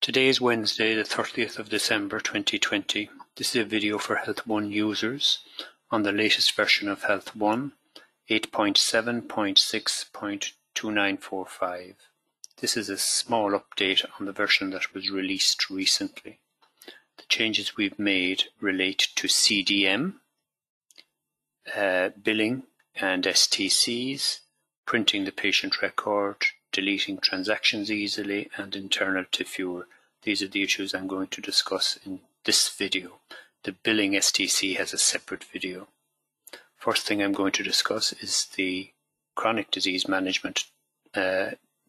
Today is Wednesday, the 30th of December 2020. This is a video for Health 1 users on the latest version of Health 1, 8.7.6.2945. This is a small update on the version that was released recently. The changes we've made relate to CDM, billing and STCs, printing the patient record, deleting transactions easily, and internal to viewer. These are the issues I'm going to discuss in this video. The billing STC has a separate video. First thing I'm going to discuss is the chronic disease management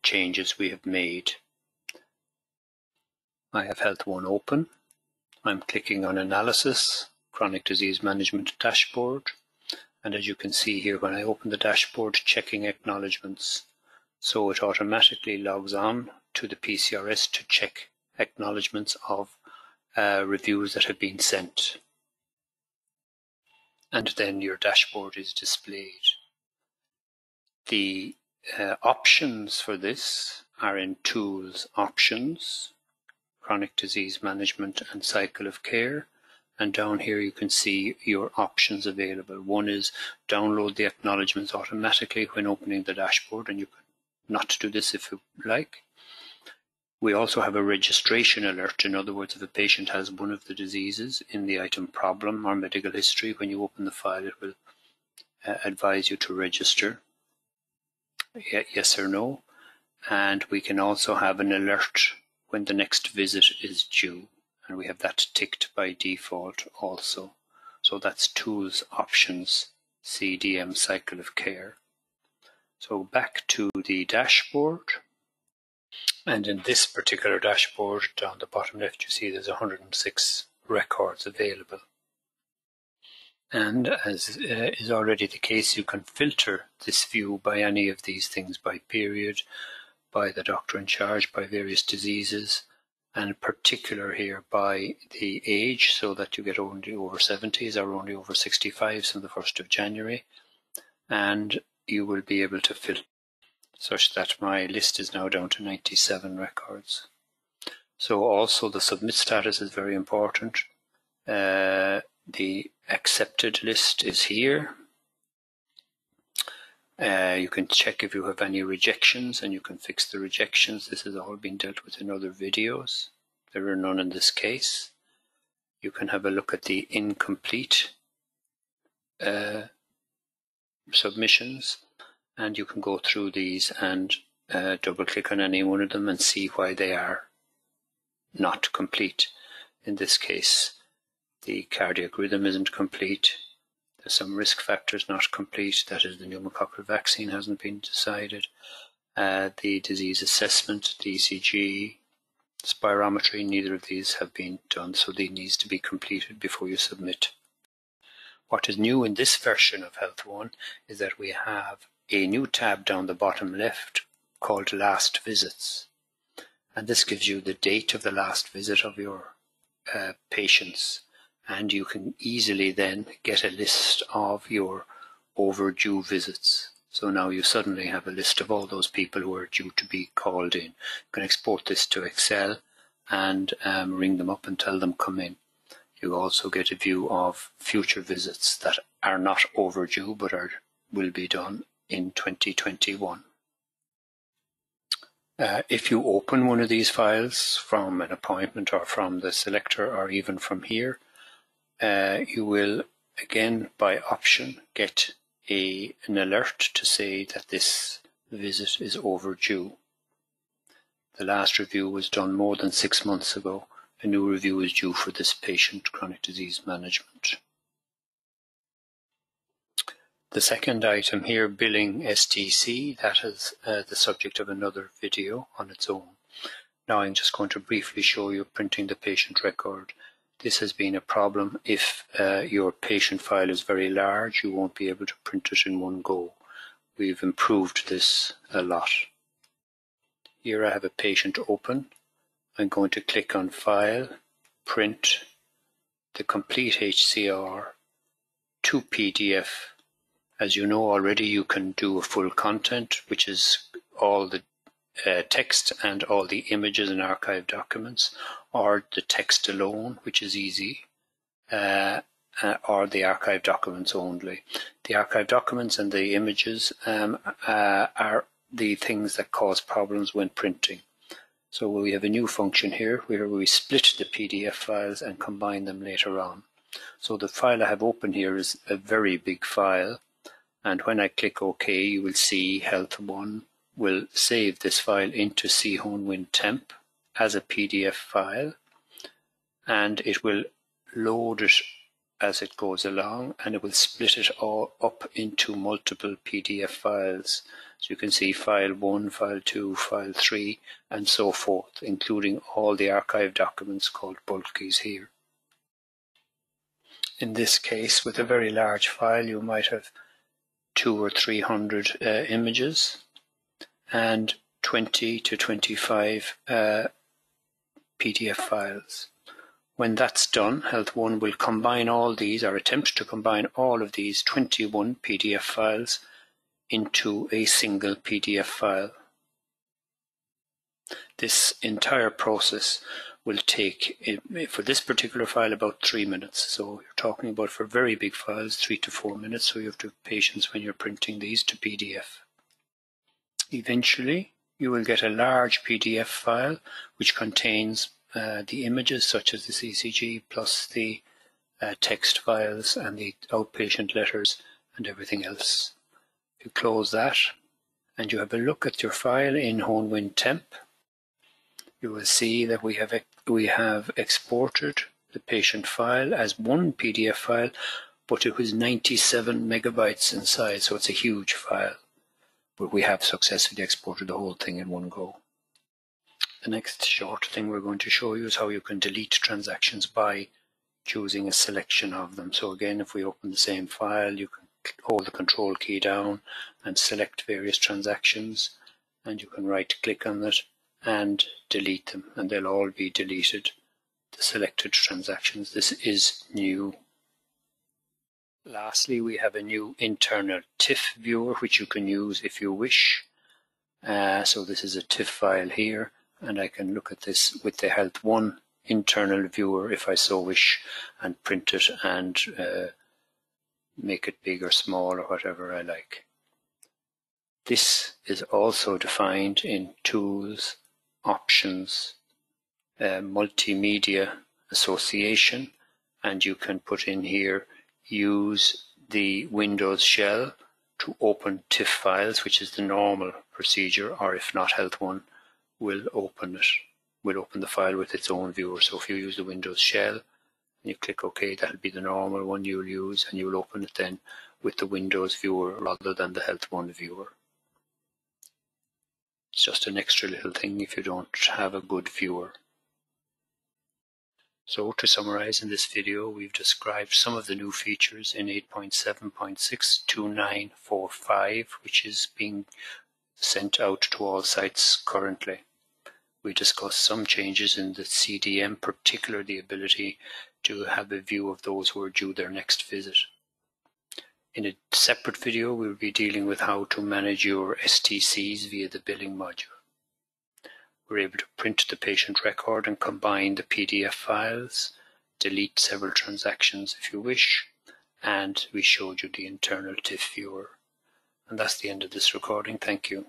changes we have made. I have Health 1 open. I'm clicking on Analysis, Chronic Disease Management Dashboard. And as you can see here, when I open the dashboard, checking acknowledgements. So it automatically logs on to the PCRS to check acknowledgements of reviews that have been sent. And then your dashboard is displayed. The options for this are in Tools, Options, Chronic Disease Management and Cycle of Care. And down here you can see your options available. One is download the acknowledgements automatically when opening the dashboard, and you can not do this if you like. We also have a registration alert. In other words, if a patient has one of the diseases in the item problem or medical history, when you open the file, it will advise you to register, yes or no. And we can also have an alert when the next visit is due. And we have that ticked by default also. So that's Tools, Options, CDM, Cycle of Care. So back to the dashboard. And in this particular dashboard, down the bottom left, you see there's 106 records available. And as is already the case, you can filter this view by any of these things, by period, by the doctor in charge, by various diseases, and in particular here by the age, so that you get only over 70s or only over 65s from the 1st of January. And you will be able to filter such that my list is now down to 97 records. So also the submit status is very important. The accepted list is here. You can check if you have any rejections, and you can fix the rejections. This has all been dealt with in other videos. There are none in this case. You can have a look at the incomplete submissions, and you can go through these and double click on any one of them and see why they are not complete. In this case, the cardiac rhythm isn't complete. There's some risk factors not complete. That is, the pneumococcal vaccine hasn't been decided. The disease assessment, the ECG, spirometry, neither of these have been done, so they need to be completed before you submit. What is new in this version of Health 1 is that we have a new tab down the bottom left called Last Visits. And this gives you the date of the last visit of your patients. And you can easily then get a list of your overdue visits. So now you suddenly have a list of all those people who are due to be called in. You can export this to Excel and ring them up and tell them come in. You also get a view of future visits that are not overdue but will be done in 2021. If you open one of these files from an appointment or from the selector or even from here, you will again by option get an alert to say that this visit is overdue. The last review was done more than 6 months ago. A new review is due for this patient, chronic disease management. The second item here, billing STC, that is the subject of another video on its own. Now I'm just going to briefly show you printing the patient record. This has been a problem. If your patient file is very large, you won't be able to print it in one go. We've improved this a lot. Here I have a patient open. I'm going to click on File, Print, the complete HCR to PDF. As you know already, you can do a full content, which is all the text and all the images and archive documents, or the text alone, which is easy, or the archive documents only. The archive documents and the images are the things that cause problems when printing. So we have a new function here where we split the PDF files and combine them later on. So the file I have open here is a very big file, and when I click OK, you will see Health1 will save this file into c-win-temp as a PDF file, and it will load it as it goes along, and it will split it all up into multiple PDF files. So you can see file 1, file 2, file 3, and so forth, including all the archive documents called bulkies here. In this case, with a very large file, you might have 200 or 300 images and 20 to 25 PDF files. When that's done, Health1 will combine all these, or attempt to combine all of these 21 PDF files into a single PDF file. This entire process will take, for this particular file, about 3 minutes. So you're talking about, for very big files, 3 to 4 minutes, so you have to have patience when you're printing these to PDF. Eventually, you will get a large PDF file which contains the images such as the CCG plus the text files and the outpatient letters and everything else. If you close that and you have a look at your file in c-win-temp, you will see that we have exported the patient file as one PDF file, but it was 97 megabytes in size, so it's a huge file. But we have successfully exported the whole thing in one go. The next short thing we're going to show you is how you can delete transactions by choosing a selection of them. So again, if we open the same file, you can hold the control key down and select various transactions, and you can right click on it and delete them, and they'll all be deleted, the selected transactions. This is new. Lastly, we have a new internal TIFF viewer which you can use if you wish. So this is a TIFF file here, and I can look at this with the Health1 internal viewer if I so wish, and print it and make it big or small or whatever I like. This is also defined in Tools, Options, Multimedia Association, and you can put in here use the Windows shell to open TIFF files, which is the normal procedure, or if not, Health1 will open it, will open the file with its own viewer. So if you use the Windows shell and you click OK, that'll be the normal one you'll use, and you'll open it then with the Windows viewer rather than the Health1 viewer. It's just an extra little thing if you don't have a good viewer. So to summarize, in this video we've described some of the new features in 8.7.62945, which is being sent out to all sites currently. We discussed some changes in the CDM, particularly the ability to have a view of those who are due their next visit. In a separate video we'll be dealing with how to manage your STCs via the billing module. We're able to print the patient record and combine the PDF files, delete several transactions if you wish, and we showed you the internal TIFF viewer. And that's the end of this recording. Thank you.